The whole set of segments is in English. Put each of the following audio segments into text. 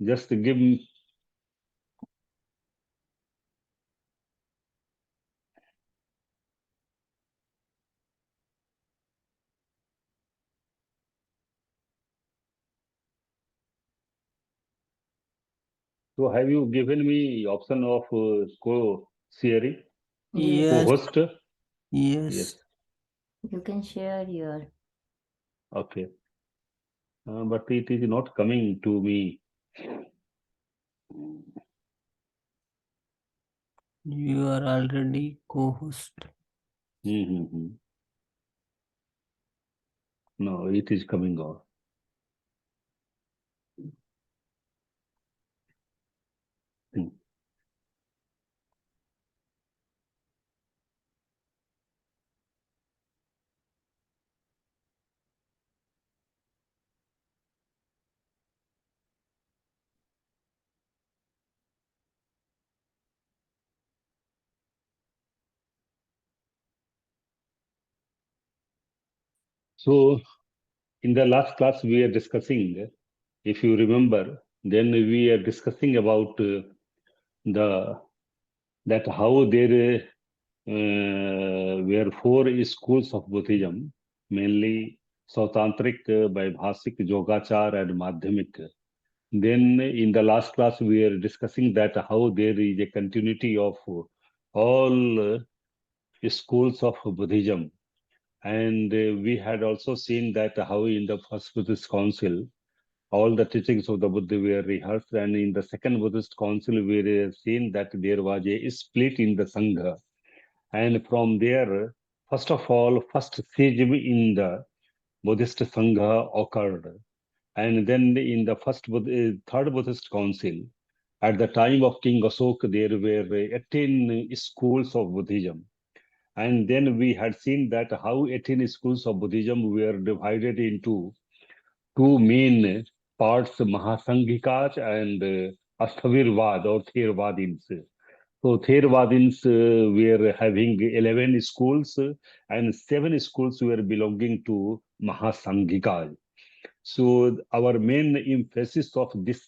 Just give me. So have you given me option of co-sharing, Yes, Yes, co-host? Yes. yes. you can share your. Okay. But it is not coming to me. You are already co-host. Mm-hmm. No, it is coming on. Hmm. So in the last class we are discussing, if you remember, then we are discussing about the that how there were four schools of Buddhism, mainly Sautantric, Vaibhasik, Yogachar, and Madhyamik. Then in the last class we are discussing that how there is a continuity of all schools of Buddhism. And we had also seen that how in the first Buddhist council, all the teachings of the Buddha were rehearsed, and in the second Buddhist council, we were seen that there was a split in the Sangha. And from there, first of all, first schism in the Buddhist Sangha occurred. And then in the third Buddhist council, at the time of King Ashoka, there were 18 schools of Buddhism. And then we had seen that how 18 schools of Buddhism were divided into two main parts, Mahasanghikaj and Asthavirvad or Theravadins. So Theravadins were having 11 schools and 7 schools were belonging to Mahasanghikaj. So our main emphasis of this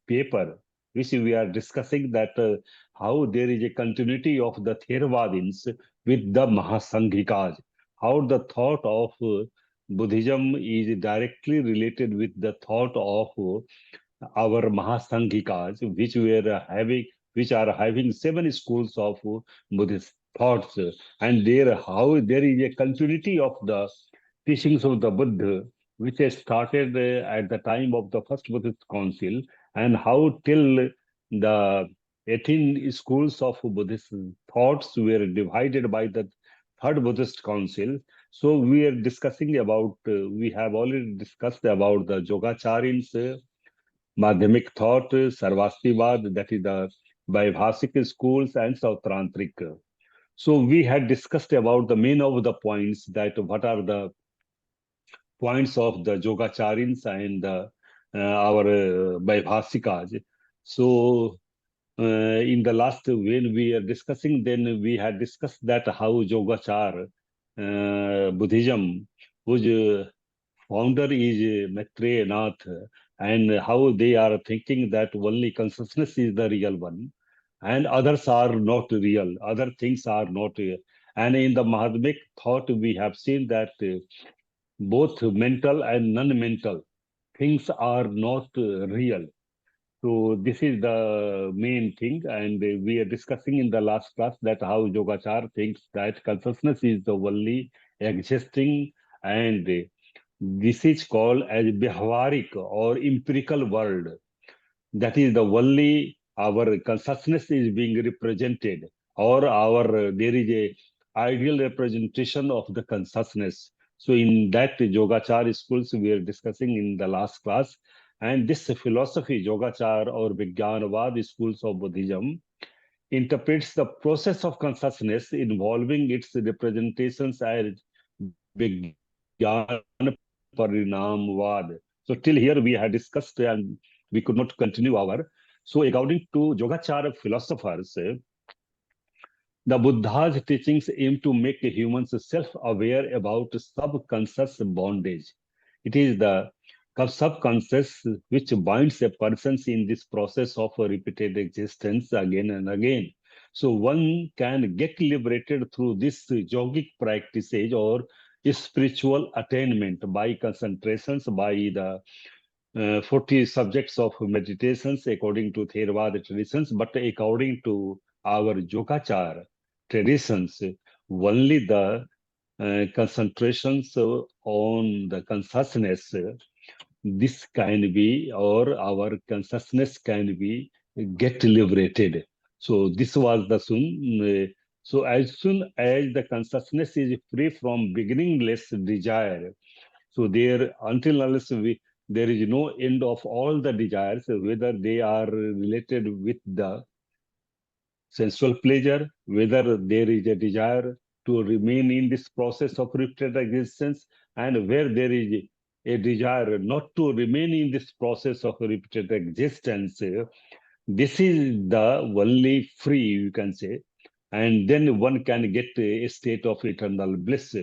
paper, which we are discussing, that how there is a continuity of the Theravadins with the Mahasanghikas, how the thought of Buddhism is directly related with the thought of our Mahasanghikas, which are having 7 schools of Buddhist thoughts, and there how there is a continuity of the teachings of the Buddha, which has started at the time of the first Buddhist council, and how till the 18 schools of Buddhist thoughts were divided by the third Buddhist council. So we are discussing about, we have already discussed about the Yogacharins, Madhyamik thought, Sarvastivad, that is the Vaibhasik schools, and Sautrantric. So we had discussed about the main of the points, that what are the points of the Yogacharins and our Vaibhasikas. So in the last, when we are discussing, then we had discussed that how Yogachar, Buddhism, whose founder is Maitreya Nath, and how they are thinking that only consciousness is the real one, and others are not real, other things are not real. And in the Mahatmic thought, we have seen that both mental and non-mental things are not real. So this is the main thing, and we are discussing in the last class that how Yogachar thinks that consciousness is the only existing, and this is called as Vyavharik or empirical world. That is the only our consciousness is being represented, or our there is a ideal representation of the consciousness. So in that Yogachar schools we are discussing in the last class, and this philosophy Yogachar or Vijnanavad schools of Buddhism interprets the process of consciousness involving its representations as Vijnana Parinamvad. So till here we had discussed and we could not continue our. So according to Yogachara philosophers, the Buddha's teachings aim to make humans self-aware about subconscious bondage. It is the subconscious which binds a person in this process of repeated existence again and again. So one can get liberated through this yogic practices or spiritual attainment by concentrations, by the 40 subjects of meditations according to Theravada traditions, but according to our Yogachar traditions, only the concentrations on the consciousness, this can be, or our consciousness can be get liberated. So this was the so as soon as the consciousness is free from beginningless desire, so there until unless there is no end of all the desires, whether they are related with the sensual pleasure, whether there is a desire to remain in this process of repeated existence, and where there is a desire not to remain in this process of repeated existence. This is the only free, you can say, and then one can get a state of eternal bliss.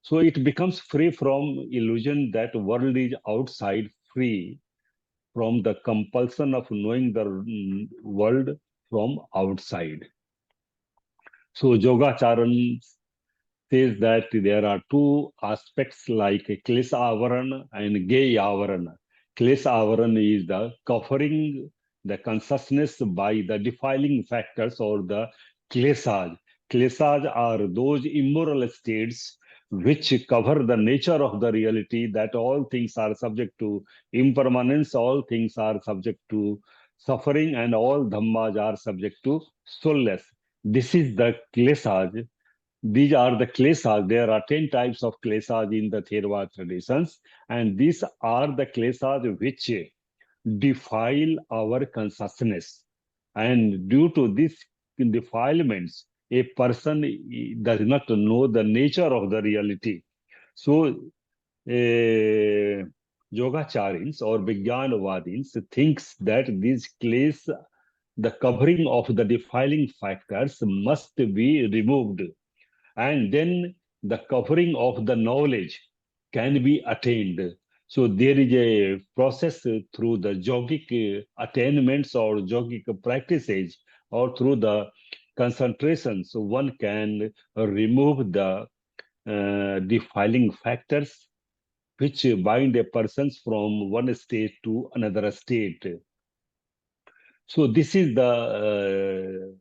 So it becomes free from illusion that world is outside, free from the compulsion of knowing the world from outside. So Yogacharan says that there are two aspects like Klesha Avarana and Gay Avarana. Klesha Avarana is the covering the consciousness by the defiling factors or the kleshas. Kleshas are those immoral states which cover the nature of the reality, that all things are subject to impermanence, all things are subject to suffering, and all dhammas are subject to soulless. This is the kleshas. These are the kleshas. There are 10 types of kleshas in the Theravada traditions, and these are the kleshas which defile our consciousness. And due to these defilements, a person does not know the nature of the reality. So, Yogacharins or Vijnanavadins thinks that these clays, the covering of the defiling factors must be removed, and then the covering of the knowledge can be attained. So there is a process through the yogic attainments or yogic practices, or through the concentration. So one can remove the defiling factors which bind a person from one state to another state. So this is the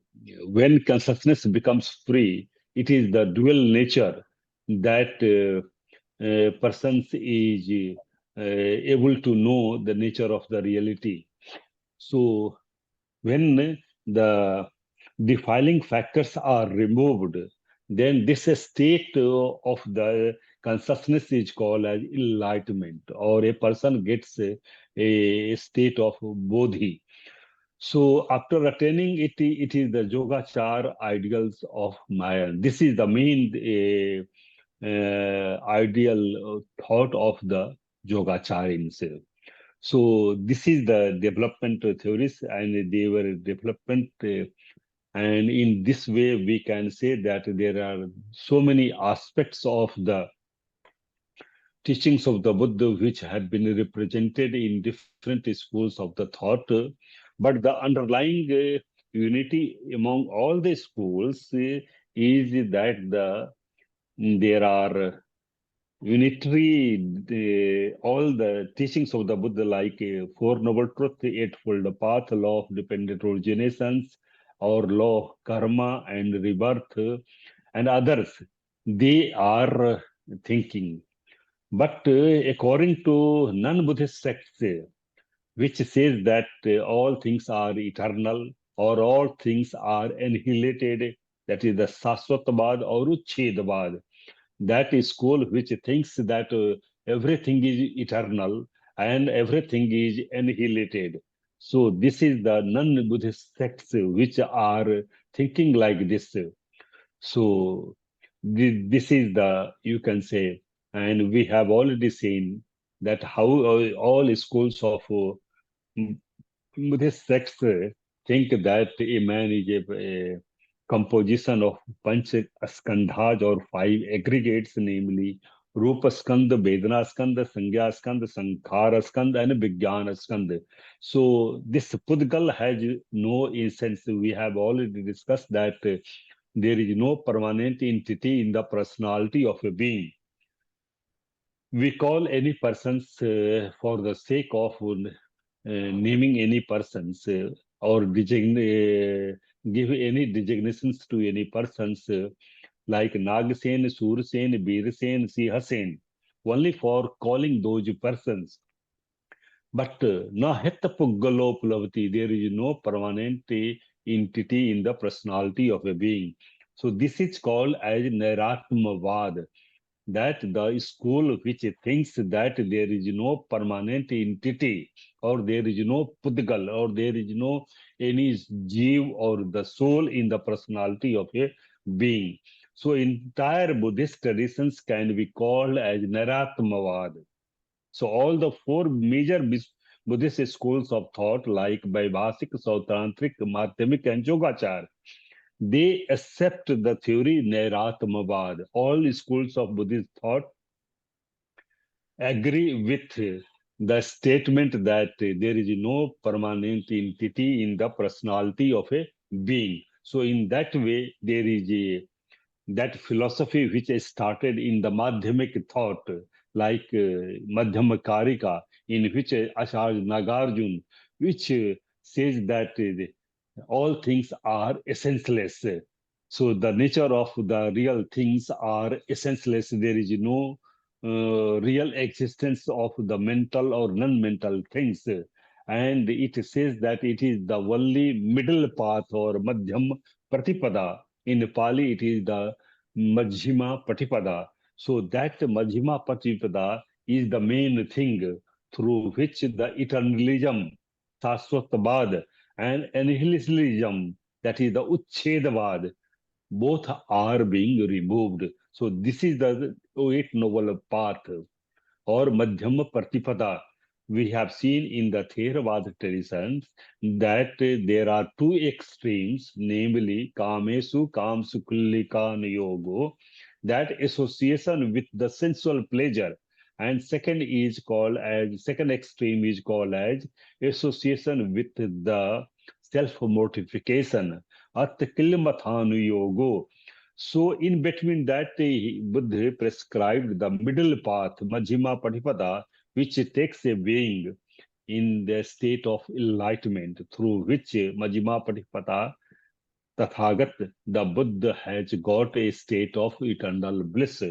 when consciousness becomes free, it is the dual nature that persons is able to know the nature of the reality. So when the defiling factors are removed, then this state of the consciousness is called as enlightenment, or a person gets a state of bodhi. So after attaining it, it is the Yogachar ideals of Maya. This is the main ideal thought of the Yogacharins. So this is the development theories, and they were development, and in this way we can say that there are so many aspects of the teachings of the Buddha which have been represented in different schools of the thought, but the underlying unity among all the schools is that there are unitary, all the teachings of the Buddha, like Four Noble Truths, Eightfold Path, Law of Dependent Originations, or Law of Karma and Rebirth, and others, they are thinking. But according to non-Buddhist sects, which says that all things are eternal or all things are annihilated, that is the Sasvatbad or Uchchedabad, that is school which thinks that everything is eternal and everything is annihilated. So this is the non-Buddhist sects which are thinking like this. So this is the, you can say, and we have already seen that how all schools of Buddhist sects think that a man is a composition of panch skandhas or five aggregates, namely Rupa Skanda, Vedana Skanda, Sangya Skanda, Sankhara Skanda, and Vijnana Skanda. So this Pudgal has no essence. We have already discussed that there is no permanent entity in the personality of a being. We call any persons for the sake of naming any persons or give any designations to any persons like Nagsen, Sursen, Birsen, Sihasen, only for calling those persons. But na heta puggalo pulavati, there is no permanent entity in the personality of a being. So this is called as Nairatmavad, that the school which thinks that there is no permanent entity or there is no pudgal or there is no any jeev or the soul in the personality of a being. So entire Buddhist traditions can be called as Naratmavad. So all the four major Buddhist schools of thought like Vaibhasik, Sautantric, Madhyamik and Yogachar, they accept the theory Nairatmavad. All schools of Buddhist thought agree with the statement that there is no permanent entity in the personality of a being. So in that way, there is that philosophy which started in the Madhyamik thought, like Madhyamakarika, in which Acharya Nagarjuna, which says that all things are essenceless. So the nature of the real things are essenceless. There is no real existence of the mental or non-mental things. And it says that it is the only middle path or Madhyam Pratipada. In Pali, it is the Majjhima Patipada. So that Majjhima Patipada is the main thing through which the eternalism, Saswatbad, and annihilationism, that is the Uchchedavad, both are being removed. So this is the Eight Noble Path or Madhyama Pratipada. We have seen in the Theravada traditions that there are two extremes, namely Kamesu Kamsukullika Yogo, that association with the sensual pleasure, and second extreme is called as association with the self mortification, Atkilmathanu Yogo. So in between that, Buddha prescribed the middle path, Majjhima Patipada, which takes a being in the state of enlightenment, through which Majjhima Patipada Tathagat, the Buddha has got a state of eternal bliss.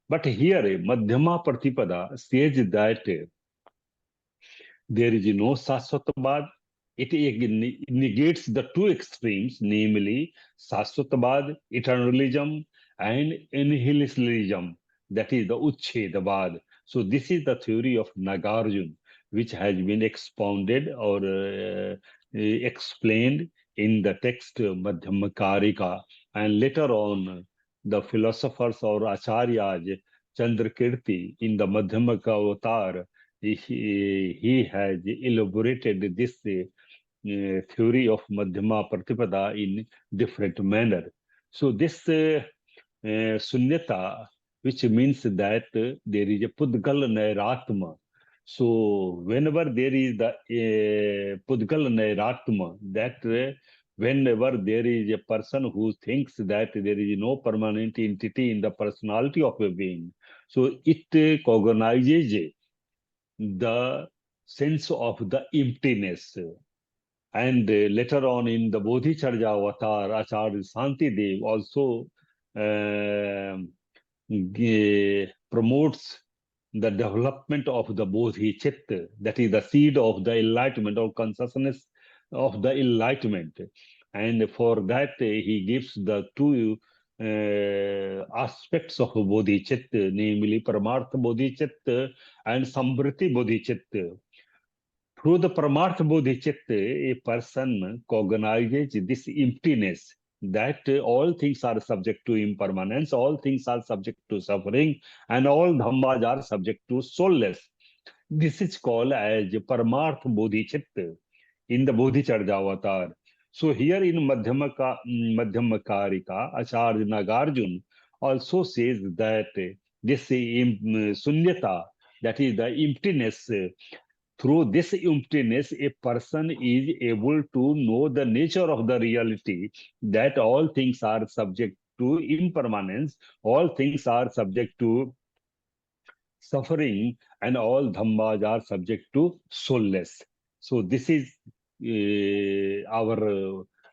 But here, Madhyama Patipada says that there is no Saswatabad. It negates the two extremes, namely Saswatabad, eternalism, and annihilationism, that is the Uchchedabad. So this is the theory of Nagarjuna, which has been expounded or explained in the text Madhyamakarika. And later on, the philosophers or acharyas, Chandrakirti, in the Madhyamaka avatar, he has elaborated this theory of Madhyama Pratipada in different manner. So this Sunyata, which means that there is a Pudgal Nairatma. So whenever there is the Pudgal Nairatma, that whenever there is a person who thinks that there is no permanent entity in the personality of a being, so it cognizes the sense of the emptiness. And later on in the Bodhicharya avatar, Acharya Santidev also promotes the development of the Bodhicitta, that is the seed of the enlightenment or consciousness of the enlightenment. And for that, he gives the two aspects of Bodhicitta, namely Paramartha Bodhicitta and Samvriti Bodhicitta. Through the Paramartha Bodhicitta, a person cognizes this emptiness, that all things are subject to impermanence, all things are subject to suffering, and all dhammas are subject to soulless. This is called as Paramartha Bodhicitta in the Bodhicharya avatar. So here in Madhyamakarika, Acharya Nagarjuna also says that this sunyata, that is the emptiness. Through this emptiness, a person is able to know the nature of the reality, that all things are subject to impermanence, all things are subject to suffering, and all dhammas are subject to soulless. So this is our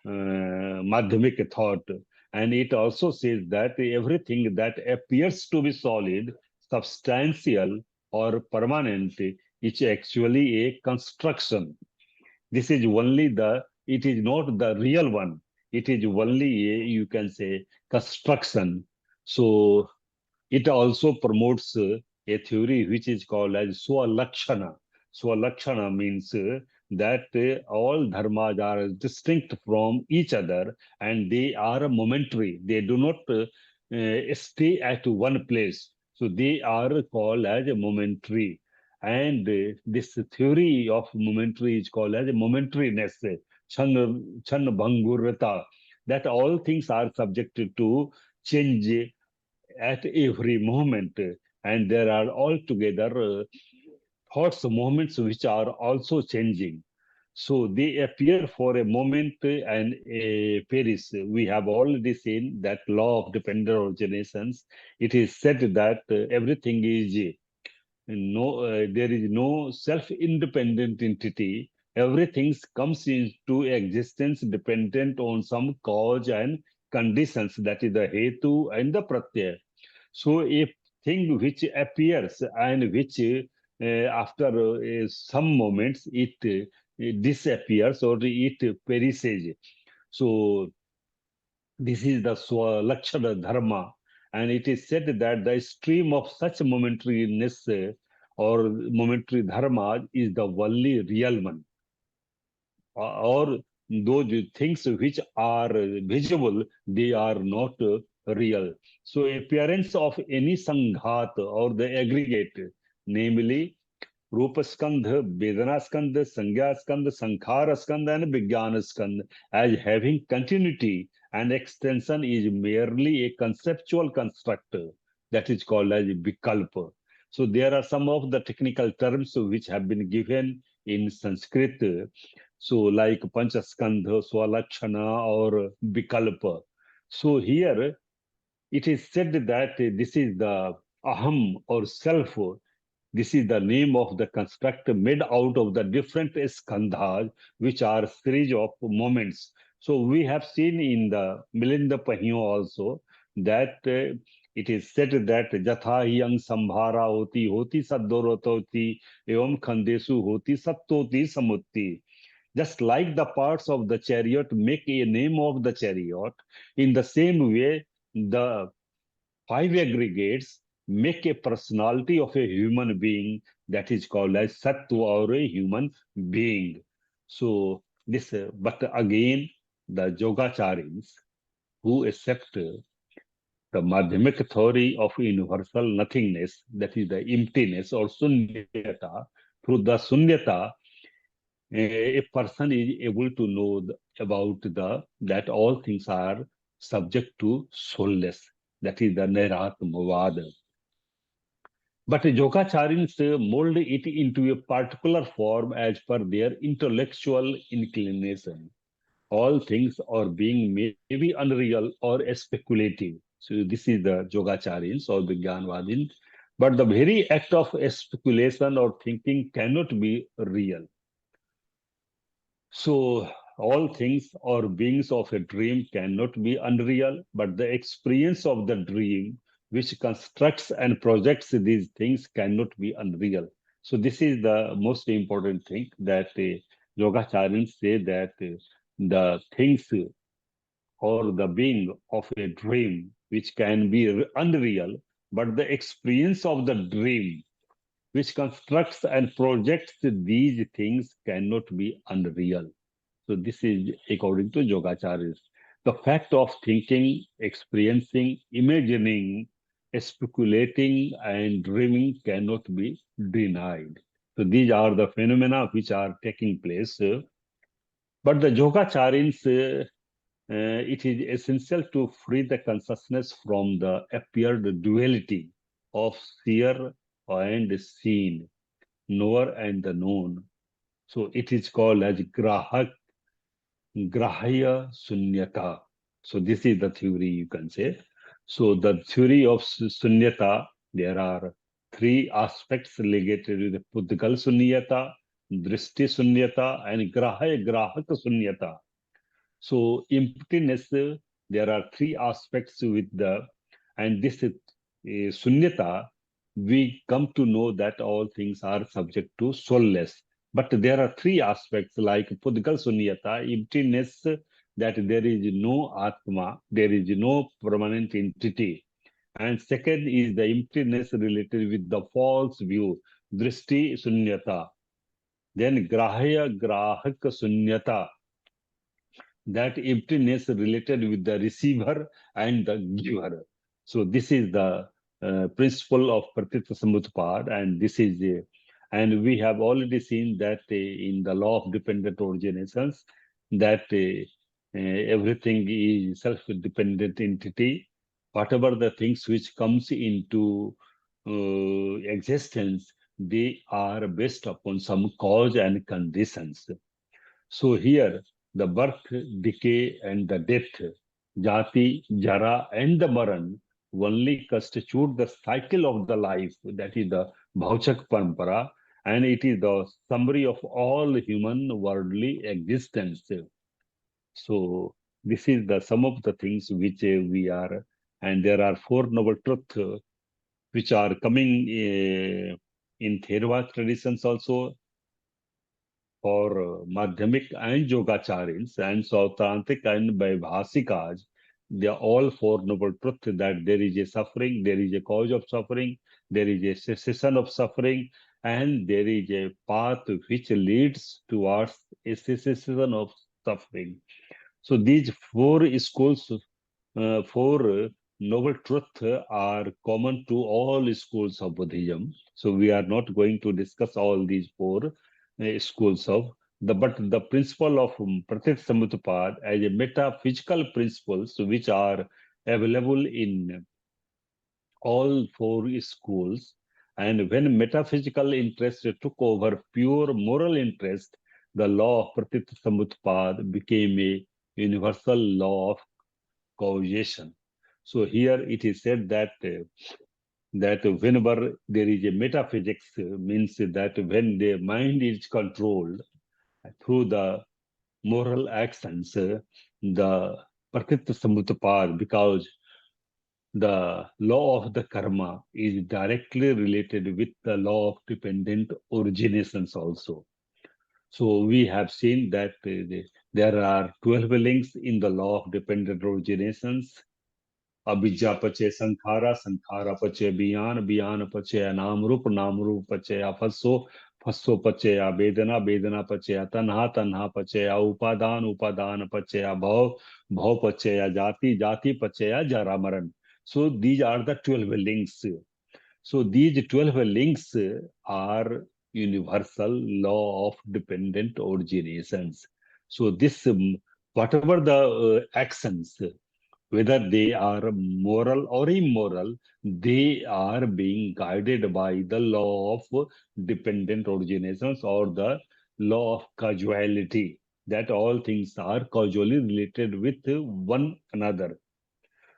madhyamik thought. And it also says that everything that appears to be solid, substantial, or permanent is actually a construction. This is only it is not the real one. It is only a, you can say, construction. So it also promotes a theory which is called as Swalakshana. Swalakshana means that all dharmas are distinct from each other and they are momentary. They do not stay at one place. So they are called as a momentary. And this theory of momentary is called as a momentariness, chan bhangurata, that all things are subjected to change at every moment, and there are altogether thoughts, moments which are also changing. So they appear for a moment and perish. We have already seen that law of dependent originations. It is said that everything is there is no self-independent entity. Everything comes into existence dependent on some cause and conditions, that is the hetu and the pratyaya. So a thing which appears and which after some moments it disappears or it perishes. So this is the Lakshana Dharma, and it is said that the stream of such momentariness or momentary dharma is the only real one, or those things which are visible, they are not real. So appearance of any sanghat or the aggregate, namely Rupaskandha, Vedanaskandha, Sangyaskandha, Sankharaskandha, and Vijnanaskandha, as having continuity and extension, is merely a conceptual construct that is called as Vikalpa. So there are some of the technical terms which have been given in Sanskrit. So like Panchaskandha, Swalakshana, or Vikalpa. So here it is said that this is the Aham or self. This is the name of the construct made out of the different skandhas, which are series of moments. So we have seen in the Milinda Pahiyo also that it is said that Jatha yang sambhara hoti saddorototi evam khandesu hoti sattoti samutti. Just like the parts of the chariot make a name of the chariot, in the same way, the five aggregates make a personality of a human being, that is called as sattva, or a human being. So this, but again, the Yogacharyas who accept the Madhyamik theory of universal nothingness, that is the emptiness or sunyata, through the sunyata, a person is able to know about the that all things are subject to soulless, that is the Nairatmavada. But Yogacharyans mold it into a particular form as per their intellectual inclination. All things or being may be unreal or speculative. So this is the Yogacharyans or the Jnanvadins. But the very act of speculation or thinking cannot be real. So all things or beings of a dream cannot be unreal, but the experience of the dream, which constructs and projects these things, cannot be unreal. So this is the most important thing, that Yogacharyans say that the things or the being of a dream, which can be unreal, but the experience of the dream, which constructs and projects these things, cannot be unreal. So this is according to Yogacharyas. The fact of thinking, experiencing, imagining, speculating, and dreaming cannot be denied. So these are the phenomena which are taking place. But the Yogacharyans, it is essential to free the consciousness from the appeared duality. of seer and seen, knower and the known. So it is called as grahya sunyata. So this is the theory you can say. So the theory of sunyata, there are three aspects related with the Pudgal sunyata, drishti sunyata, and grahak sunyata. So emptiness, there are three aspects with the, and this sunyata, we come to know that all things are subject to soulless. But there are three aspects like Pudgal sunyata, emptiness, that there is no Atma, there is no permanent entity. And second is the emptiness related with the false view, drishti sunyata. Then grahya grahak sunyata, that emptiness related with the receiver and the giver. So this is the principle of Pratitya Samutpad, and this is and we have already seen that in the law of dependent originations, that everything is self-dependent entity. Whatever the things which comes into existence, they are based upon some cause and conditions. So here, the birth, decay, and the death, jati, jara, and the maran only constitute the cycle of the life, that is the Bhauchak Parampara, and it is the summary of all human worldly existence. So this is the some of the things which we are, and there are four noble truths which are coming in Theravada traditions also, for Madhyamik and Yogacharins and Sautrantic and Vaibhasikas, they are all four noble truths, that there is a suffering, there is a cause of suffering, there is a cessation of suffering, and there is a path which leads towards a cessation of suffering. So these four schools, four noble truths are common to all schools of Buddhism. So we are not going to discuss all these four schools of but the principle of Pratyek Samutpad as a metaphysical principles which are available in all four schools. And when metaphysical interest took over pure moral interest, the law of Pratyek Samutpad became a universal law of causation. So here it is said that that whenever there is a metaphysics, means that when the mind is controlled through the moral actions, the Prakriti Samutapad, because the law of the karma is directly related with the law of dependent originations also. So we have seen that there are 12 links in the law of dependent originations. अविद्या पचे संखारा संखारा पचे बियान बियान पचे नाम रूप पचे फस्सो फस्सो पचे वेदना वेदना पचे तन्हा तन्हा पचे उपादान उपादान पचे भव भव पचे जाति जाति पचे जरा मरण. So these are the 12 links. So these 12 links are universal law of dependent originations. So this whatever the actions, whether they are moral or immoral, they are being guided by the law of dependent originations or the law of causality, that all things are causally related with one another.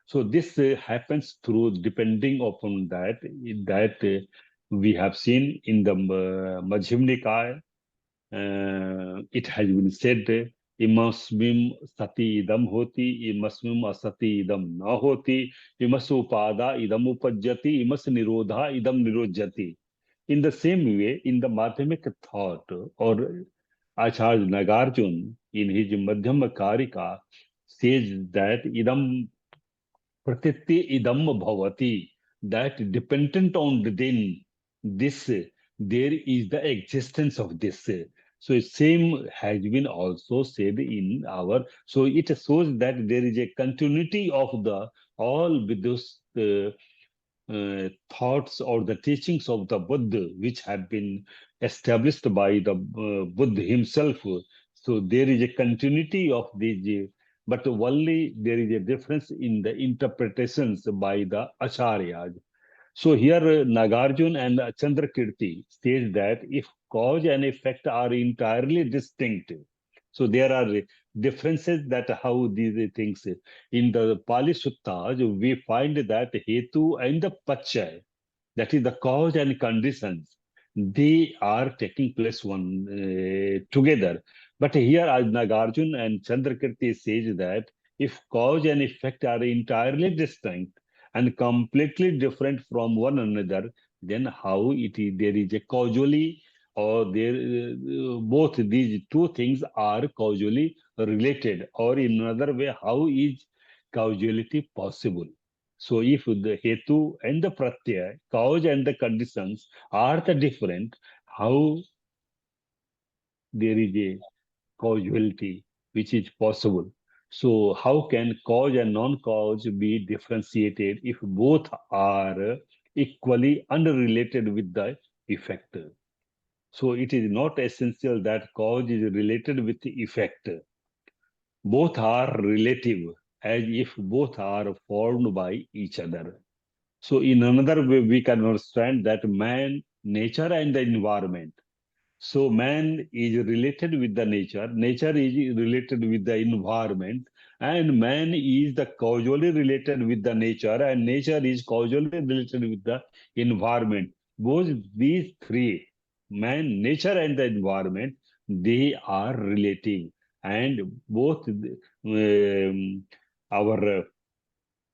So this happens through depending upon that we have seen in the Majjhima Nikaya. It has been said, imasmim sati idam hoti, imasmim asati idam na hoti, imas upada idam upajjati, imas nirodha idam nirojjati. In the same way, in the Madhyamik thought, or Acharya Nagarjuna in his Madhyama Karika says that idam pratitya idam bhavati, that dependent on then this, there is the existence of this. So same has been also said in our, so it shows that there is a continuity of the all Buddhist thoughts or the teachings of the Buddha, which have been established by the Buddha himself. So there is a continuity of these, but only there is a difference in the interpretations by the acharyas. So here Nagarjuna and Chandrakirti says that if cause and effect are entirely distinct, so there are differences that how these things in the Pali Suttas we find that Hetu and the Pachya, that is the cause and conditions, they are taking place one together. But here Nagarjuna and Chandrakirti says that if cause and effect are entirely distinct and completely different from one another, then how it is there is a causally, or there both these two things are causally related, or in another way, how is causality possible? So if the hetu and the pratyaya, cause and the conditions are the different, how there is a causality which is possible? So how can cause and non-cause be differentiated if both are equally unrelated with the effect? So it is not essential that cause is related with the effect. Both are relative, as if both are formed by each other. So in another way, we can understand that man, nature, and the environment. So man is related with the nature, nature is related with the environment, and man is the causally related with the nature, and nature is causally related with the environment. Both these three, man, nature, and the environment, they are relating, and both our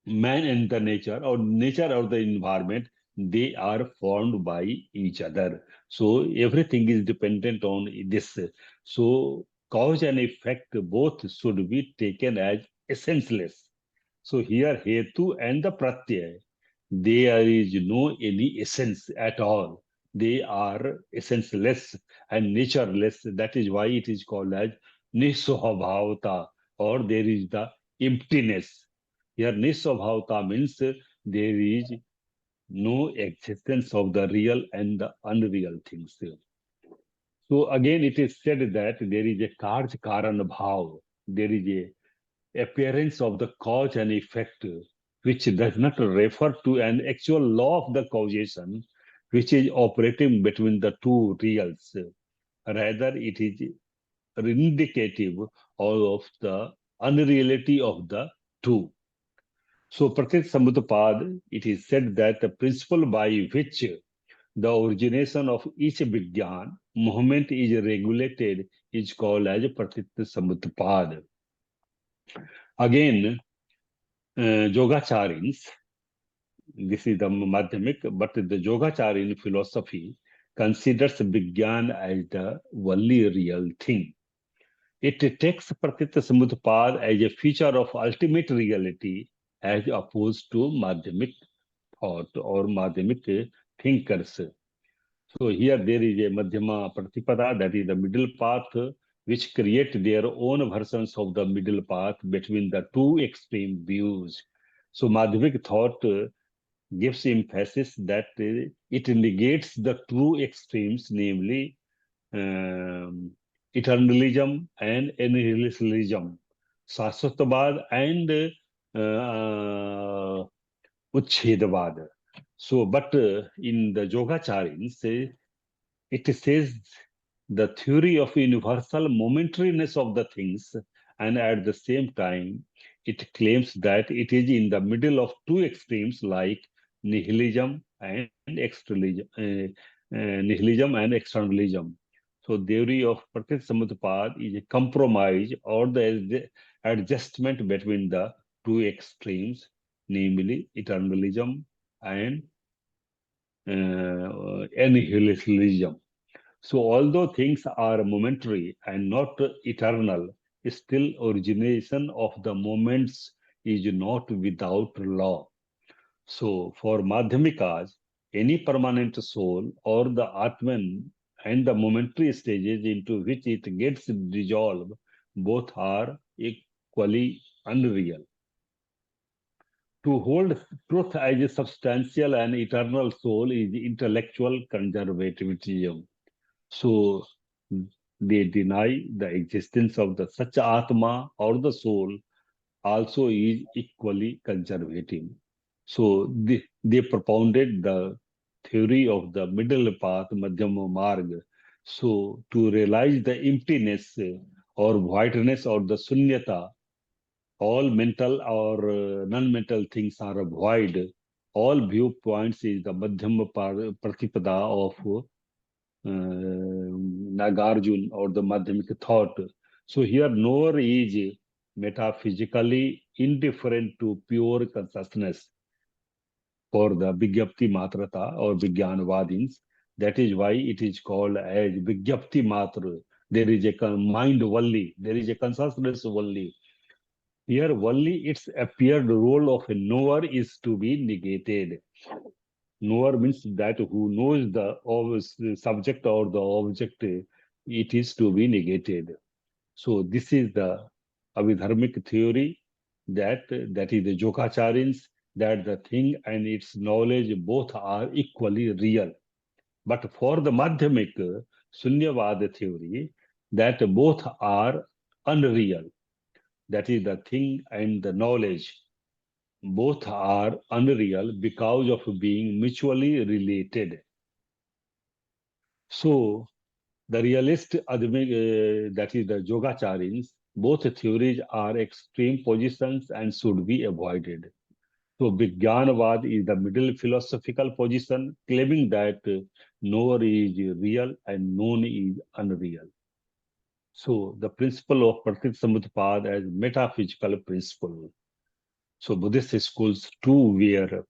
man and the nature, or nature or the environment, they are formed by each other. So everything is dependent on this. So cause and effect both should be taken as essenceless. So here hetu and the pratyaya, there is no any essence at all. They are essenceless and natureless. That is why it is called as niswabhavata, or there is the emptiness. Here niswabhavata means there is no existence of the real and the unreal things. So again, it is said that there is a karj karan bhav. There is a appearance of the cause and effect, which does not refer to an actual law of the causation, which is operating between the two reals. Rather, it is indicative of the unreality of the two. So, Pratit Samutapad, it is said that the principle by which the origination of each Vigyan movement is regulated is called as Pratit Samutapad. Again, Yogacharins, this is the Madhyamik, but the Yogacharin philosophy considers Vigyan as the only real thing. It takes Pratitya Samutpad as a feature of ultimate reality as opposed to Madhyamik thought or Madhyamik thinkers. So here there is a Madhyama Pratipada, that is the middle path, which create their own versions of the middle path between the two extreme views. So Madhyamik thought gives emphasis that it negates the true extremes, namely um, eternalism and annihilationism, Shashvatavad and Uchchedavad. So, but in the Yogacharins, it says the theory of universal momentariness of the things, and at the same time, it claims that it is in the middle of two extremes like nihilism and externalism. Nihilism and externalism. So, theory of Pratit Samutpad is a compromise or the adjustment between the two extremes, namely eternalism and annihilationism. So, although things are momentary and not eternal, still origination of the moments is not without law. So, for Madhyamikas, any permanent soul or the Atman and the momentary stages into which it gets dissolved, both are equally unreal. To hold truth as a substantial and eternal soul is intellectual conservatism. So they deny the existence of the such Atma or the soul also is equally conservative. So they propounded the theory of the middle path, Madhyama Marg. So to realize the emptiness or voidness or the sunyata, all mental or non-mental things are void. All viewpoints is the Madhyama Pratipada of Nagarjuna or the Madhyamik thought. So here knower is metaphysically indifferent to pure consciousness for the Vigyapti Matrata or Vigyanvadins. That is why it is called as Vigyapti Matra. There is a mind only, there is a consciousness only. Here only its appeared role of a knower is to be negated. Knower means that who knows the subject or the object, it is to be negated. So this is the Avidharmic theory that is the Jokacharins, that the thing and its knowledge both are equally real. But for the Madhyamik Sunyavada theory, that both are unreal. That is the thing and the knowledge both are unreal because of being mutually related. So the realist, that is the Yogacharins, both theories are extreme positions and should be avoided. So Vijnanavad is the middle philosophical position, claiming that knower is real and known is unreal. So the principle of Pratitsamutpad as metaphysical principle. So Buddhist schools too were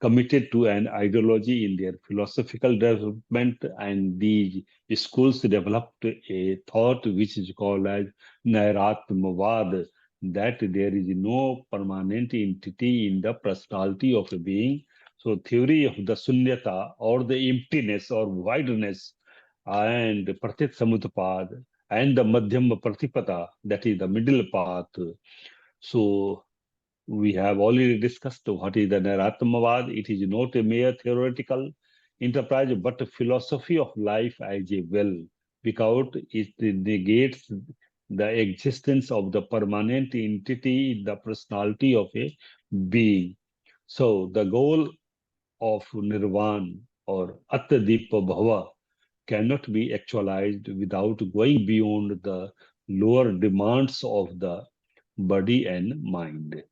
committed to an ideology in their philosophical development, and these schools developed a thought which is called as Nairatmavad, that there is no permanent entity in the personality of a being. So theory of the sunyata or the emptiness or wideness and pratit samutpad and the madhyam pratipada, that is the middle path. So we have already discussed what is the Nairatmavad. It is not a mere theoretical enterprise, but a philosophy of life as a well, because it negates the existence of the permanent entity in the personality of a being. So the goal of Nirvana or Attadipa Bhava cannot be actualized without going beyond the lower demands of the body and mind.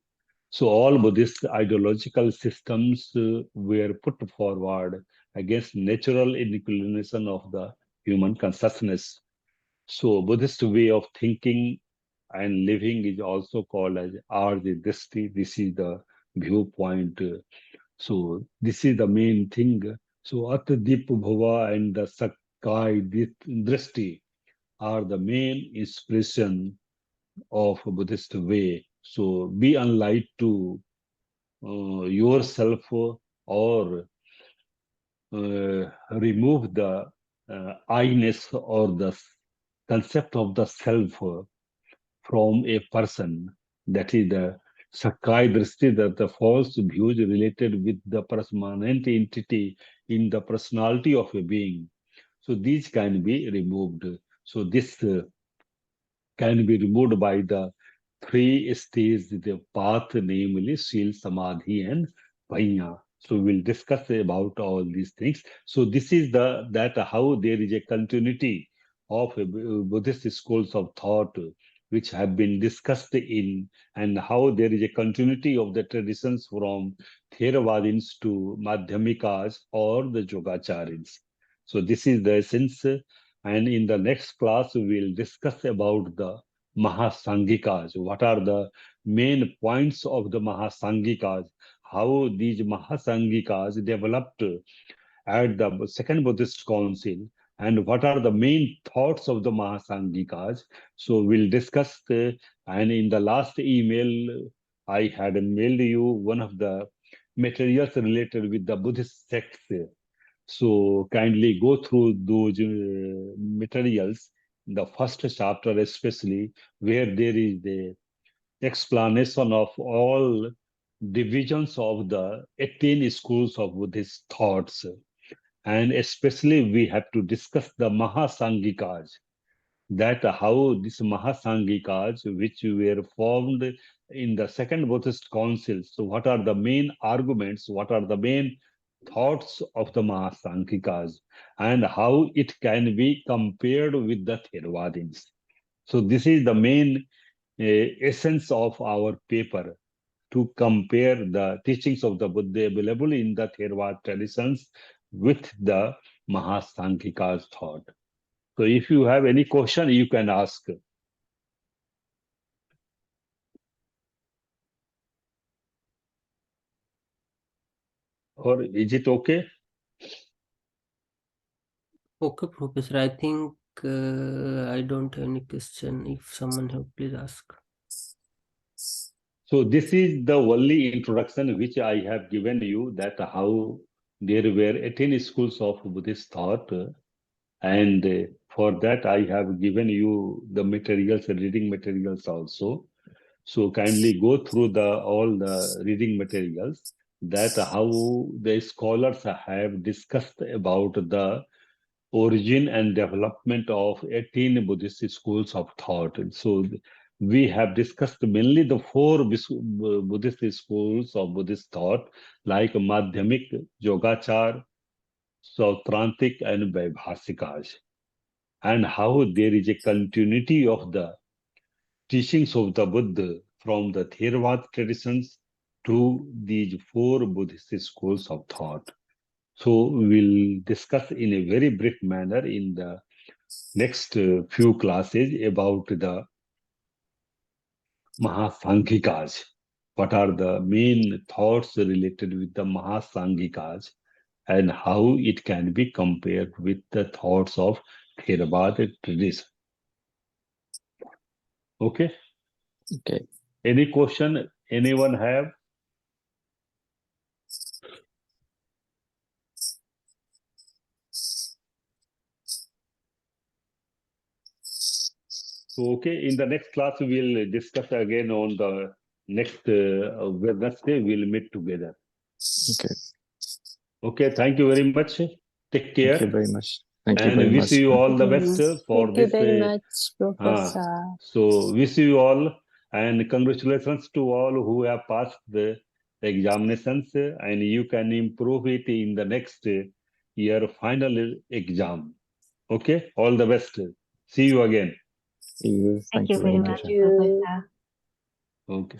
So all Buddhist ideological systems were put forward against natural inclination of the human consciousness. So Buddhist way of thinking and living is also called as Arya Drishti. This is the viewpoint. So this is the main thing. So Atadip Bhava and the Sakai Drishti are the main inspiration of Buddhist way. So be unlike to yourself or remove the I-ness or the concept of the self from a person. That is the Sakai Drishti, that the false views related with the permanent entity in the personality of a being. So these can be removed. So this can be removed by the three stages, the path, namely Shil, Samadhi, and Vajna. So we'll discuss about all these things. So this is that how there is a continuity of Buddhist schools of thought which have been discussed in, and how there is a continuity of the traditions from Theravadins to Madhyamikas or the Yogacharyas. So this is the essence, and in the next class we will discuss about the Mahasangikas. What are the main points of the Mahasangikas? How these Mahasangikas developed at the Second Buddhist Council, and what are the main thoughts of the Mahasangikas? So we'll discuss, and in the last email, I had mailed you one of the materials related with the Buddhist sects. So kindly go through those materials, the first chapter especially, where there is the explanation of all divisions of the 18 schools of Buddhist thoughts. And especially we have to discuss the Mahasangikas, that how these Mahasangikas, which were formed in the second Buddhist council, so what are the main arguments, what are the main thoughts of the Mahasankikas, and how it can be compared with the Theravadins. So this is the main essence of our paper, to compare the teachings of the Buddha available in the Theravada traditions with the Mahasankikas thought. So if you have any question, you can ask. Or is it okay? Okay, Professor. I think I don't have any question. If someone have, please ask. So this is the only introduction which I have given you, that how there were 18 schools of Buddhist thought, and for that I have given you the materials, reading materials also. So kindly go through all the reading materials, that how the scholars have discussed about the origin and development of 18 Buddhist schools of thought. So we have discussed mainly the four Buddhist schools of Buddhist thought, like Madhyamik, Yogachar, Sautrantik, and Vaibhasikaj, and how there is a continuity of the teachings of the Buddha from the Theravada traditions to these four Buddhist schools of thought. So we'll discuss in a very brief manner in the next few classes about the Mahasangikas. What are the main thoughts related with the Mahasangikas, and how it can be compared with the thoughts of Theravada tradition. Okay? Okay. Any question anyone have? So, okay, in the next class, we'll discuss again on the next Wednesday. We'll meet together. Okay. Okay, thank you very much. Take care. Thank you very much. Thank you And very wish much. you all the best for Thank you this. very much, Professor. So wish you all, and congratulations to all who have passed the examinations, and you can improve it in the next year final exam. Okay, all the best. See you again. See you. Thank Thank you you very very much. much, Thank you. Professor. Okay.